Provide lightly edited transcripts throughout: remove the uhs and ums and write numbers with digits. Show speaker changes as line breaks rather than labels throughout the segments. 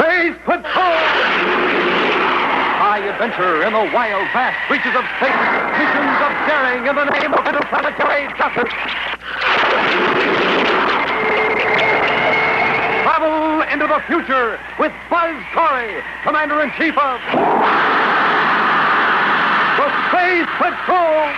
Space Patrol! High adventure in the wild, vast reaches of space. Missions of daring in the name of interplanetary justice. Travel into the future with Buzz Corey, Commander-in-Chief of the Space Patrol.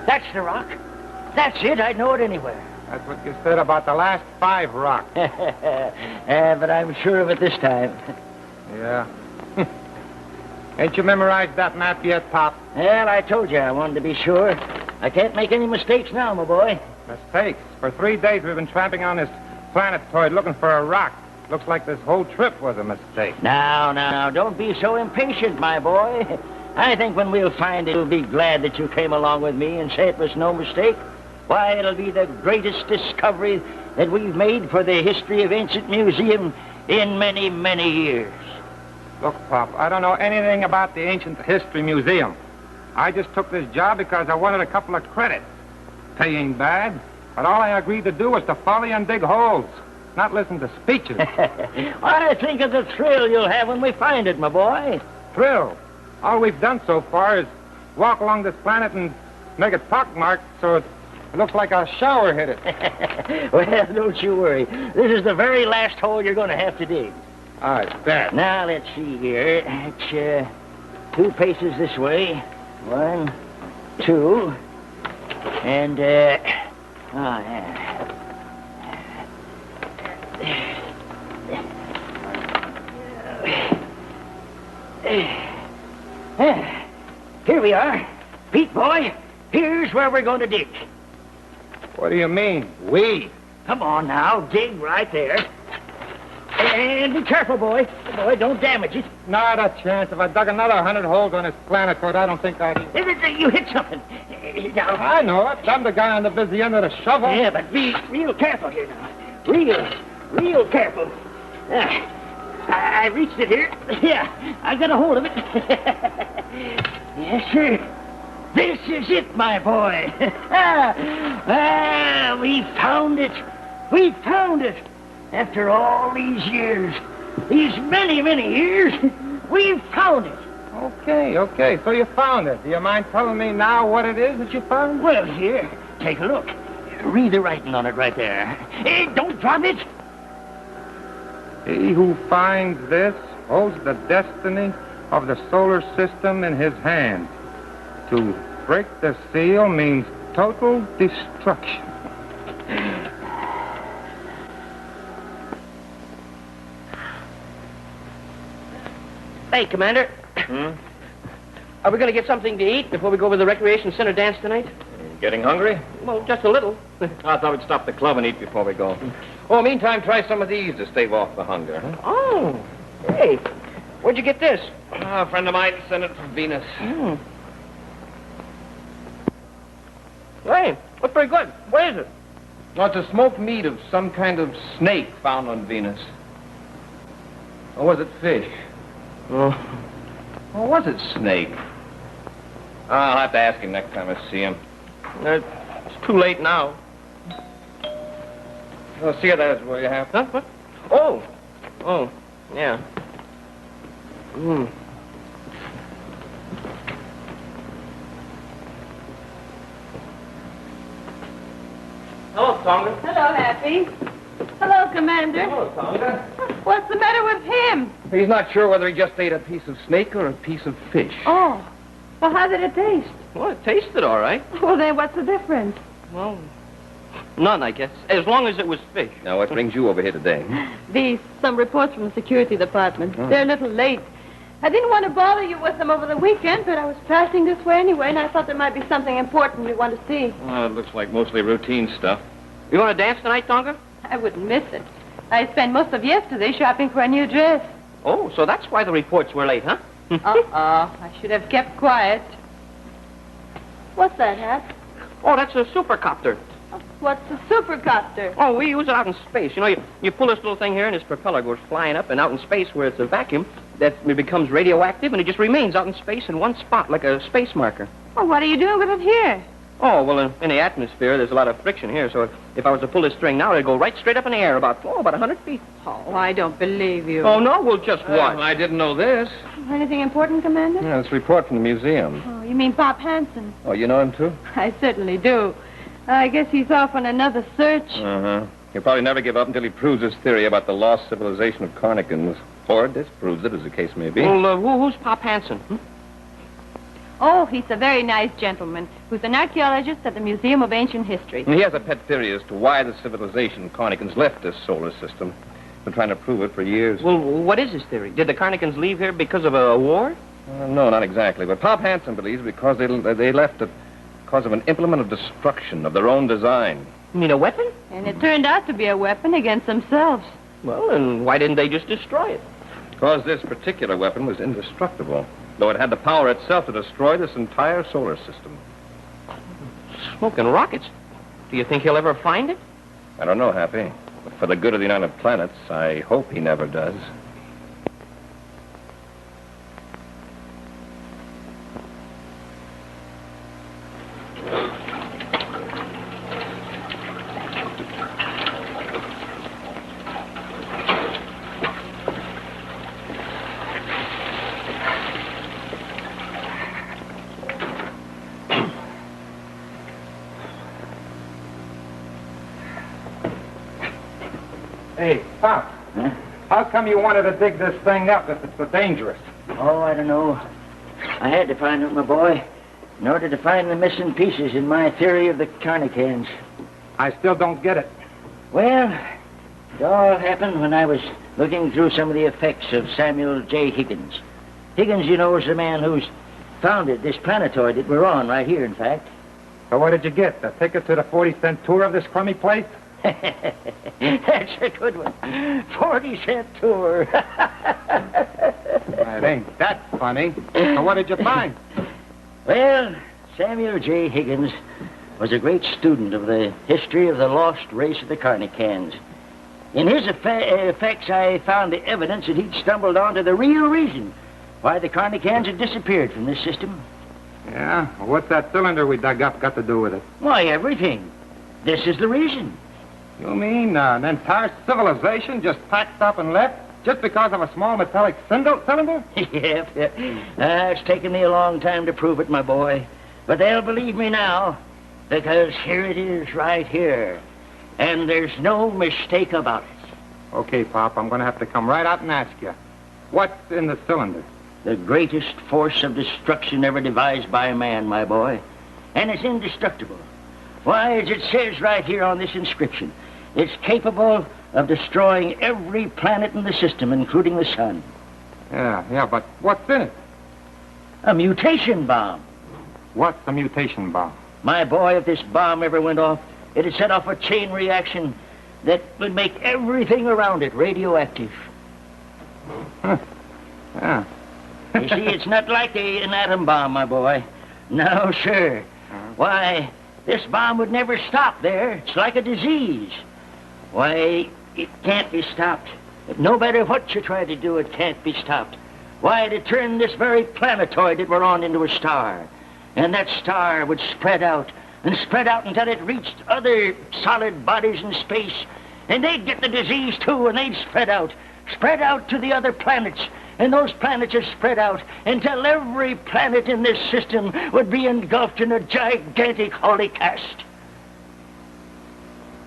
That's the rock. That's it. I'd know it anywhere.
That's what you said about the last 5 rocks.
But I'm sure of it this time.
Yeah. Ain't you memorized that map yet, Pop?
Well, I told you I wanted to be sure. I can't make any mistakes now, my boy.
Mistakes? For 3 days we've been tramping on this planetoid looking for a rock. Looks like this whole trip was a mistake.
Now, don't be so impatient, my boy. I think when we'll find it, you'll be glad that you came along with me and say it was no mistake. Why, it'll be the greatest discovery that we've made for the history of Ancient Museum in many, many years.
Look, Pop, I don't know anything about the Ancient History Museum. I just took this job because I wanted a couple of credits. Pay ain't bad, but all I agreed to do was to follow you and dig holes, not listen to speeches.
I think of the thrill you'll have when we find it, my boy.
Thrill? All we've done so far is walk along this planet and make it pockmarked so it looks like a shower hit it.
Well, don't you worry. This is the very last hole you're going to have to dig.
All right, bet.
Now, let's see here. It's 2 paces this way. 1, 2, and, oh, yeah. Here we are. Pete, boy, here's where we're going to dig.
What do you mean, we?
Come on now, dig right there. And be careful, boy. Boy, don't damage it.
Not a chance. If I dug another 100 holes on this planetoid, I don't think I'd...
You hit something. Now,
I know it. I'm the guy on the busy end of the shovel.
Yeah, but be real careful here now. Real careful. I reached it here. Yeah, I got a hold of it. Yes, sir. This is it, my boy. We found it. We found it. After all these years, these many, many years, we found it.
Okay. So you found it. Do you mind telling me now what it is that you found?
Well, here, take a look. Read the writing on it right there. Hey, don't drop it.
He who finds this holds the destiny of the solar system in his hands. To break the seal means total destruction.
Hey, Commander. Are we going to get something to eat before we go over to the recreation center dance tonight?
Getting hungry?
Well, just a little.
I thought we'd stop the club and eat before we go. Oh, meantime, try some of these to stave off the hunger. Huh?
Oh, hey, where'd you get this?
A friend of mine sent it from Venus.
Hey, looks pretty good. What is it?
No, it's a smoked meat of some kind of snake found on Venus. Or was it fish?
Oh.
Or was it snake? I'll have to ask him next time I see him.
It's too late now.
Oh, see you there, will you have?
Huh? What? Oh, yeah. Hello, Tonga.
Hello, Happy. Hello, Commander.
Hello, Tonga.
What's the matter with him?
He's not sure whether he just ate a piece of snake or a piece of fish.
Oh. Well, how did it taste?
Well, it tasted all right.
Well, then what's the difference?
Well, none, I guess. As long as it was fish.
Now, what brings you over here today?
Some reports from the security department. They're a little late. I didn't want to bother you with them over the weekend, but I was passing this way anyway, and I thought there might be something important you want to see.
Well, it looks like mostly routine stuff.
You want to dance tonight, Tonga?
I wouldn't miss it. I spent most of yesterday shopping for a new dress.
Oh, so that's why the reports were late, huh?
Uh-oh. I should have kept quiet. What's that, Hat?
Oh, that's a supercopter.
What's a supercopter?
Oh, we use it out in space. You know, you pull this little thing here, and this propeller goes flying up, and out in space where it's a vacuum, that it becomes radioactive, and it just remains out in space in one spot, like a space marker.
Well, what are you doing with it here?
Oh, well, in the atmosphere, there's a lot of friction here, so if I was to pull this string now, it'd go right straight up in the air, about 100 feet.
Oh, I don't believe you.
Oh, no? Well, just watch.
I didn't know this.
Anything important, Commander?
Yeah, this report from the museum.
Oh, you mean Pop Hansen?
Oh, you know him, too?
I certainly do. I guess he's off on another search.
Uh-huh. He'll probably never give up until he proves his theory about the lost civilization of Carnicans. Or disproves it, as the case may be.
Well, who's Pop Hansen?
Oh, he's a very nice gentleman who's an archaeologist at the Museum of Ancient History.
He has a pet theory as to why the civilization Carnicans left this solar system. Been trying to prove it for years.
Well, what is his theory? Did the Carnicans leave here because of a war?
No, not exactly. But Pop Hansen believes because they left it because of an implement of destruction of their own design.
You mean a weapon?
And it turned out to be a weapon against themselves.
Well, then why didn't they just destroy it?
Because this particular weapon was indestructible, though it had the power itself to destroy this entire solar system.
Smoking rockets. Do you think he'll ever find it?
I don't know, Happy. But for the good of the United Planets, I hope he never does.
Hey, Pop.
Huh?
How come you wanted to dig this thing up if it's so dangerous?
Oh, I don't know. I had to find it, my boy, in order to find the missing pieces in my theory of the Carnicans.
I still don't get it.
Well, it all happened when I was looking through some of the effects of Samuel J. Higgins. Higgins, you know, is the man who's founded this planetoid that we're on right here, in fact.
So what did you get? The ticket to the 40-cent tour of this crummy place?
That's a good one. 40-cent tour.
It ain't that funny. So what did you find?
Well, Samuel J. Higgins was a great student of the history of the lost race of the Carnicans. In his effects, I found the evidence that he'd stumbled onto the real reason why the Carnicans had disappeared from this system.
Yeah? Well, what's that cylinder we dug up got to do with it?
Why, everything. This is the reason.
You mean an entire civilization just packed up and left just because of a small metallic cylinder?
Yep. It's taken me a long time to prove it, my boy. But they'll believe me now, because here it is right here. And there's no mistake about it.
Okay, Pop, I'm going to have to come right out and ask you. What's in the cylinder?
The greatest force of destruction ever devised by man, my boy. And it's indestructible. Why, as it says right here on this inscription, it's capable of destroying every planet in the system, including the sun.
Yeah, but what's in it?
A mutation bomb.
What's a mutation bomb?
My boy, if this bomb ever went off, it'd set off a chain reaction that would make everything around it radioactive.
Huh. Yeah.
You see, it's not like an atom bomb, my boy. No, sir. Why, this bomb would never stop there. It's like a disease. Why, it can't be stopped. No matter what you try to do, it can't be stopped. Why, it'd turn this very planetoid that we're on into a star. And that star would spread out and spread out until it reached other solid bodies in space. And they'd get the disease, too, and they'd spread out to the other planets. And those planets would spread out until every planet in this system would be engulfed in a gigantic holocaust.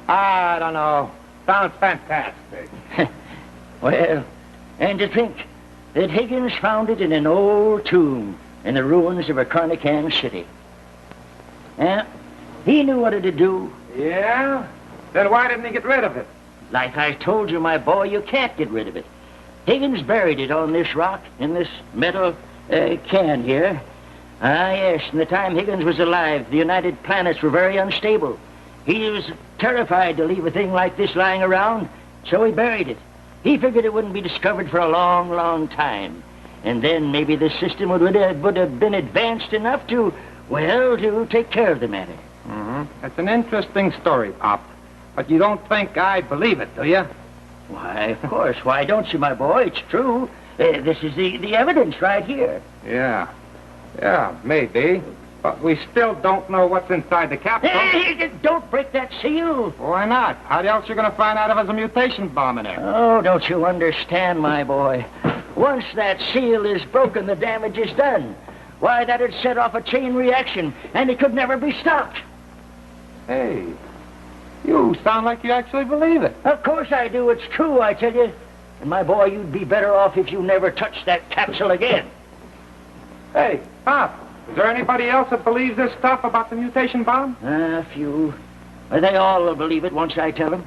I don't know. Sounds fantastic.
Well, and to think that Higgins found it in an old tomb in the ruins of a Carnican city. Yeah, he knew what to do.
Yeah? Then why didn't he get rid of it?
Like I told you, my boy, you can't get rid of it. Higgins buried it on this rock, in this metal can here. Ah, yes, in the time Higgins was alive, the United Planets were very unstable. He was terrified to leave a thing like this lying around, so he buried it. He figured it wouldn't be discovered for a long, long time. And then maybe the system would have been advanced enough to take care of the matter.
Mm-hmm. It's an interesting story, Pop. But you don't think I believe it, do you?
Why, of course. Why don't you, my boy? It's true. This is the evidence right here.
Yeah. Yeah, maybe. But we still don't know what's inside the capsule.
Hey, don't break that seal.
Why not? How else are you going to find out if there's a mutation bomb in there?
Oh, don't you understand, my boy? Once that seal is broken, the damage is done. Why, that'd set off a chain reaction, and it could never be stopped.
Hey, you sound like you actually believe it.
Of course I do. It's true, I tell you. And, my boy, you'd be better off if you never touched that capsule again.
Hey, Pop, is there anybody else that believes this stuff about the mutation bomb?
A few. They all will believe it once I tell them.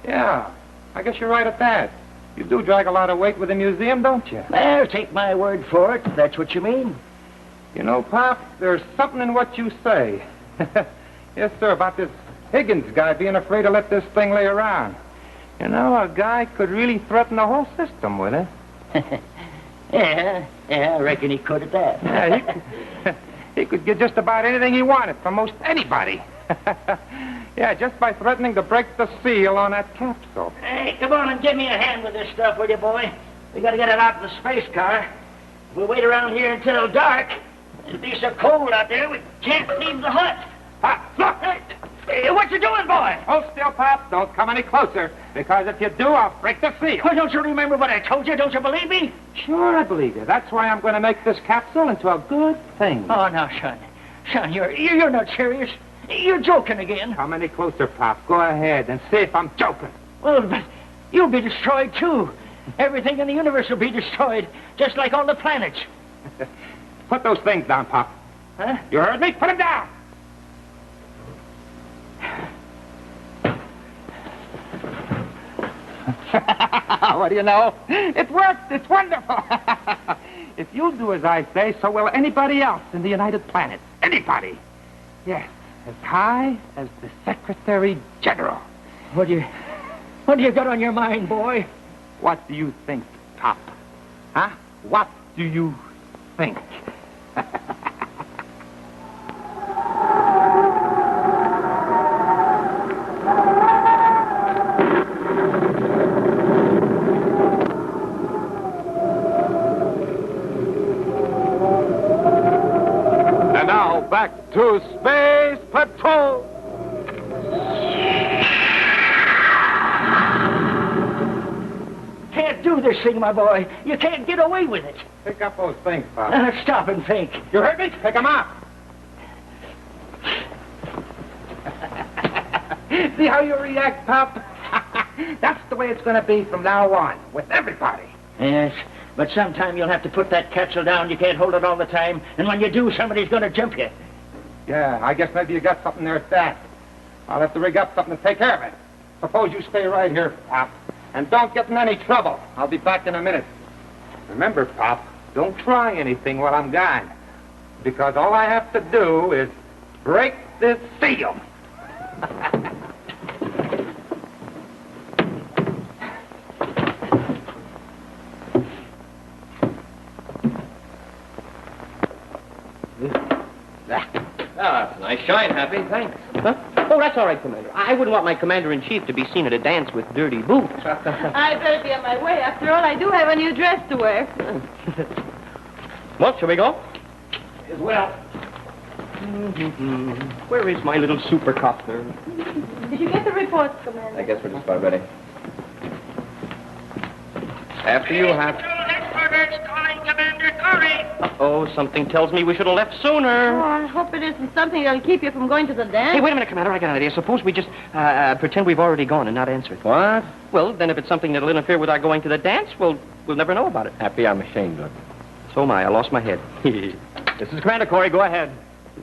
Yeah, I guess you're right at that. You do drag a lot of weight with the museum, don't you?
Well, take my word for it, if that's what you mean.
You know, Pop, there's something in what you say. Yes, sir, about this Higgins guy being afraid to let this thing lay around. You know, a guy could really threaten the whole system with it.
Yeah, I reckon he could at that.
Yeah, he could get just about anything he wanted from most anybody. Yeah, just by threatening to break the seal on that capsule.
Hey, come on and give me a hand with this stuff, will you, boy? We gotta get it out of the space car. If we wait around here until dark, it'll be so cold out there we can't leave the hut.
Pop, look!
Hey, what you doing, boy?
Hold still, Pop. Don't come any closer, because if you do, I'll break the seal.
Well, don't you remember what I told you? Don't you believe me?
Sure, I believe you. That's why I'm going to make this capsule into a good thing.
Oh, now, son. Son, you're not serious. You're joking again.
Come any closer, Pop. Go ahead and see if I'm joking.
Well, but you'll be destroyed, too. Everything in the universe will be destroyed, just like all the planets.
Put those things down, Pop.
Huh?
You heard me? Put them down. What do you know? It worked. It's wonderful. If you'll do as I say, so will anybody else in the United Planets. Anybody. Yes, as high as the Secretary General.
What do you got on your mind, boy?
What do you think, Pop? Huh? What do you think?
And now, back to Space Patrol.
Can't do this thing, my boy. You can't get away with it.
Pick up those things, Pop.
Stop and think.
You heard me? Pick them up. See how you react, Pop? That's the way it's going to be from now on, with everybody.
Yes, but sometime you'll have to put that capsule down. You can't hold it all the time. And when you do, somebody's going to jump you.
Yeah, I guess maybe you got something there at that. I'll have to rig up something to take care of it. Suppose you stay right here, Pop. And don't get in any trouble. I'll be back in a minute. Remember, Pop, don't try anything while I'm gone. Because all I have to do is break this seal.
Ah, nice shine, Happy. Thanks.
Huh? Oh, that's all right, Commander. I wouldn't want my commander-in-chief to be seen at a dance with dirty boots.
I better be on my way. After all, I do have a new dress to wear.
Well, shall we go?
As well.
Where is my little supercopter?
Did you get the reports, Commander?
I guess we're just about ready. After you, Happy.
Uh-oh, something tells me we should have left sooner.
Oh, I hope it isn't something that'll keep you from going to the dance.
Hey, wait a minute, Commander. I got an idea. Suppose we just pretend we've already gone and not answered.
What?
Well, then if it's something that'll interfere with our going to the dance, we'll never know about it.
Happy, I'm ashamed of you.
So am I. I lost my head.
This is Commander Corey. Go ahead.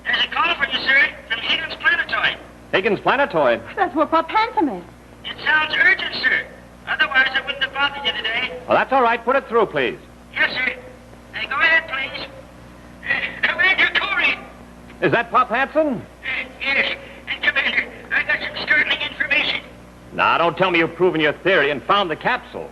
There's a call for you, sir, from Higgins Planetoid.
Higgins Planetoid.
That's where Pop Handsome is.
It sounds urgent, sir. Otherwise, I wouldn't have bothered you today.
Well, that's all right. Put it through, please.
Yes, sir. Go ahead, please. Commander Corey.
Is that Pop Hansen?
Yes. And, Commander, I got some startling information
Now, don't tell me you've proven your theory and found the capsule.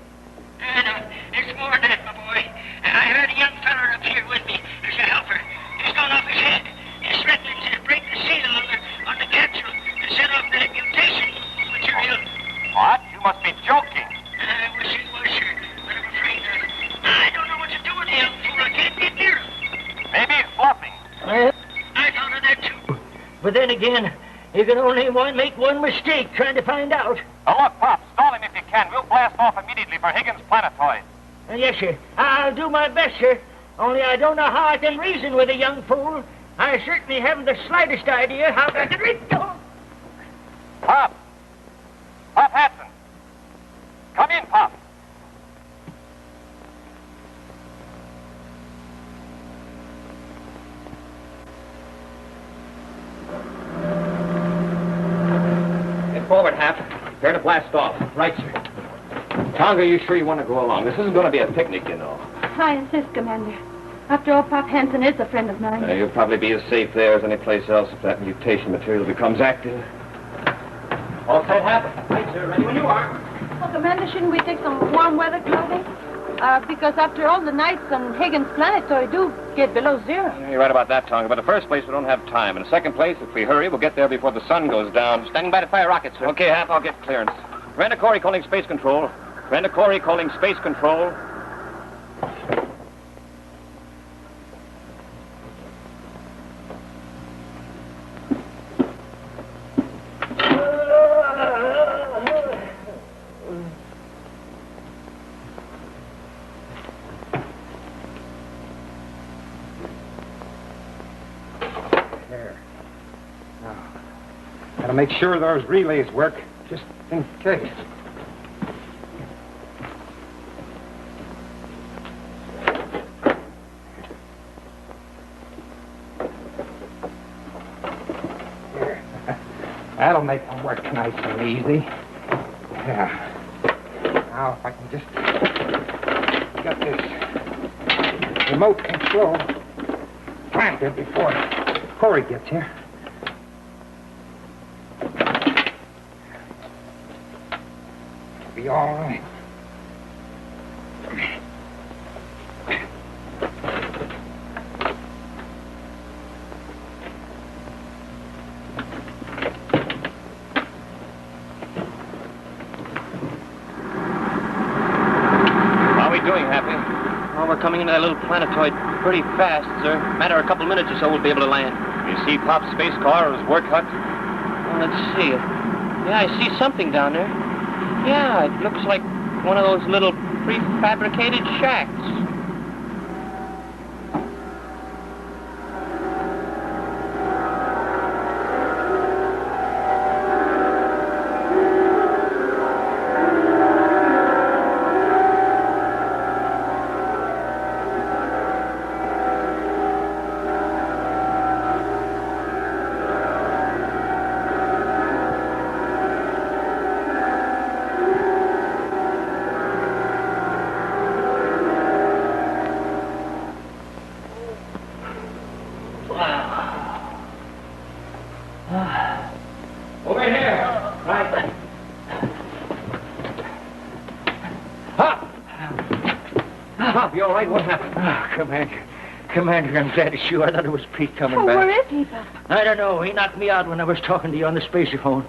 No, it's more than that, my boy. I heard a young feller up here with me as a helper. He's gone off his head. He's threatening to break the seal on the capsule to set off that mutation material.
What? You must be joking.
I wish it was, sir, but I'm afraid not. I don't know what to do with the young fool. I can't get near him.
Maybe he's bluffing.
Well,
I thought of that, too.
but then again, you can only make one mistake trying to find out.
Now, look, Pop, stall him if you can. We'll blast off immediately for Higgins' planetoid.
Yes, sir. I'll do my best, sir. Only I don't know how I can reason with a young fool. I certainly haven't the slightest idea how I can reason.
Pop! Pop Hanson! Come in, Pop!
Get forward, Hap. Prepare to blast off. Right, sir. Tonga, you sure you want to go along? This isn't going to be a picnic, you know.
I insist, Commander. After all, Pop Hansen is a friend of mine.
You'll probably be as safe there as any place else if that mutation material becomes active. All set, Hap? Right, sir. Ready when you are.
Well, Commander, shouldn't we take some warm weather clothing? Because after all, the nights on Higgins' planetoid do get below zero.
You're right about that, Tonga. But in the first place, we don't have time. In the second place, if we hurry, we'll get there before the sun goes down.
Standing by to fire rockets, sir.
Okay, Hap, I'll get clearance. Commander Corey calling space control. Commander Corey calling space control.
There. Now, gotta make sure those relays work, just in case. There. That'll make them work nice and easy. Yeah. Now, if I can just get this remote control planted before Corey gets here. It'll be all right.
How are we doing, Happy?
Oh, we're coming into that little planetoid pretty fast, sir. Matter of a couple of minutes or so, we'll be able to land.
You see Pop's space car or his work hut?
Well, let's see. Yeah, I see something down there. Yeah, it looks like one of those little prefabricated shacks.
Over here. Right. Pop, you all right? What happened?
Commander, I'm glad it's you. I thought it was Pete coming back.
Where is he, Pop?
I don't know. He knocked me out when I was talking to you on the spacephone.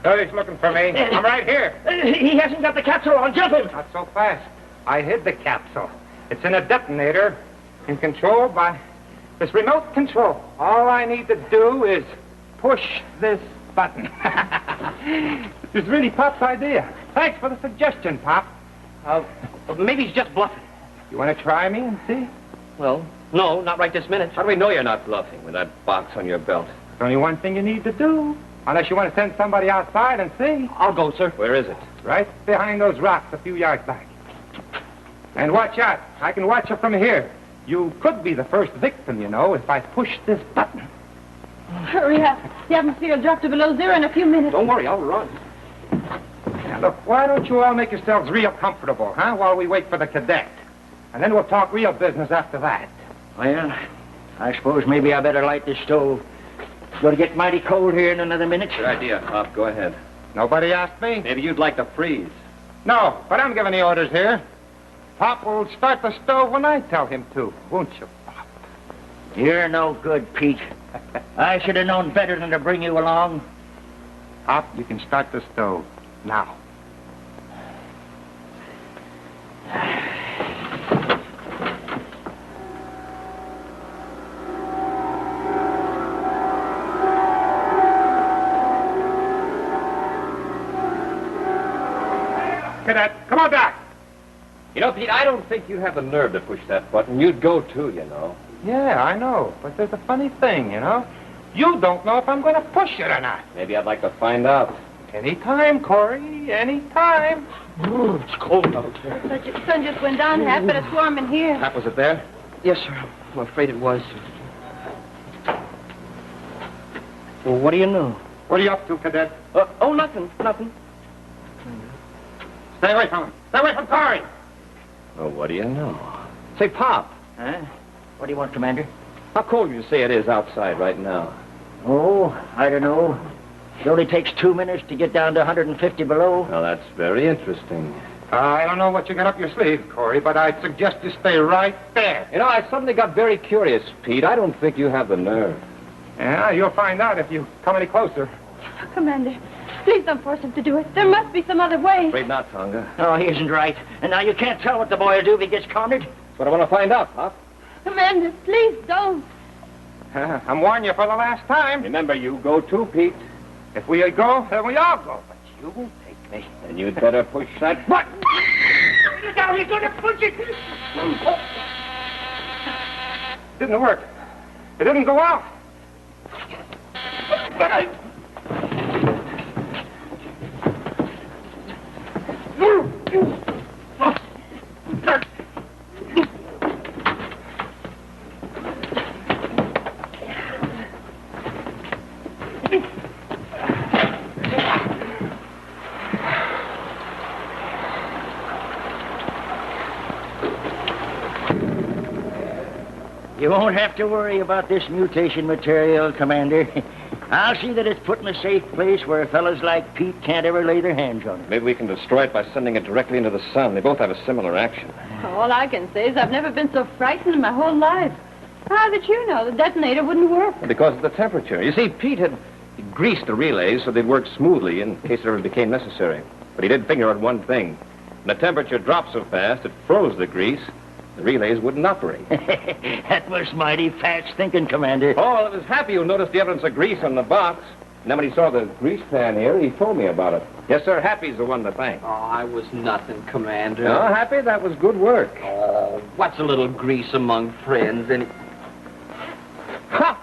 He's looking for me. I'm right here.
He hasn't got the capsule on. Jump him!
Not so fast. I hid the capsule. It's in a detonator and controlled by this remote control. All I need to do is push this button. It's really Pop's idea. Thanks for the suggestion, Pop.
Maybe he's just bluffing.
You want to try me and see?
Well, no, not right this minute.
How do we know you're not bluffing with that box on your belt?
There's only one thing you need to do. Unless you want to send somebody outside and see.
I'll go, sir.
Where is it?
Right behind those rocks a few yards back. And watch out. I can watch you from here. You could be the first victim, you know, if I push this button.
Hurry up. The atmosphere will drop to below zero in a few minutes.
Don't worry, I'll run.
Now, look, why don't you all make yourselves real comfortable, huh, while we wait for the cadet? And then we'll talk real business after that.
Well, I suppose maybe I better light the stove. It's going to get mighty cold here in another minute.
Good idea, Pop. Go ahead.
Nobody asked me.
Maybe you'd like to freeze.
No, but I'm giving the orders here. Pop will start the stove when I tell him to, won't you, Pop?
You're no good, Pete. I should have known better than to bring you along.
Pop, you can start the stove now. Cadet, come on back.
You know, Pete, I don't think you have the nerve to push that button. You'd go too, you know.
Yeah, I know. But there's a funny thing, you know. You don't know if I'm going to push it or not.
Maybe I'd like to find out.
Anytime, Corey. Anytime.
Ooh, it's cold out there.
But your sun just went down half, but it's warm in here.
Hap, was it there?
Yes, sir. I'm afraid it was. Well, what do you know?
What are you up to, Cadet?
Oh, nothing.
Stay away from him. Stay away from Corey.
Oh, what do you know? Say, Pop,
Huh? What do you want, Commander?
how cold would you say it is outside right now?
Oh, I don't know. It only takes 2 minutes to get down to 150 below.
Well, that's very interesting.
I don't know what you got up your sleeve, Corey, but I'd suggest you stay right there.
You know, I suddenly got very curious, Pete. I don't think you have the nerve.
Yeah, you'll find out if you come any closer.
Commander, please don't force him to do it. There must be some other way.
Afraid not, Tonga.
Oh, he isn't right. And now you can't tell what the boy will do if he gets cornered.
That's what I want to find out, Pop.
Commander, please don't.
I'm warning you for the last time.
Remember, you go too, Pete.
If we go, then we all go. But you won't take me.
And you'd better push that button.
Now you're going to push it. Didn't work. It didn't go out. But I...
You won't have to worry about this mutation material, Commander. I'll see that it's put in a safe place where fellas like Pete can't ever lay their hands on it.
Maybe we can destroy it by sending it directly into the sun. They both have a similar action.
All I can say is I've never been so frightened in my whole life. How did you know the detonator wouldn't work?
Because of the temperature. You see, Pete had greased the relays so they'd work smoothly in case it ever became necessary. But he did figure out one thing. When the temperature dropped so fast, it froze the grease. The relays wouldn't operate.
That was mighty fast thinking, Commander.
Oh, I was happy you noticed the evidence of grease on the box. And then when he saw the grease pan here, he told me about it. Yes, sir, Happy's the one to thank.
Oh, I was nothing, Commander.
Oh, Happy, that was good work.
Oh, what's a little grease among friends? And
Ha!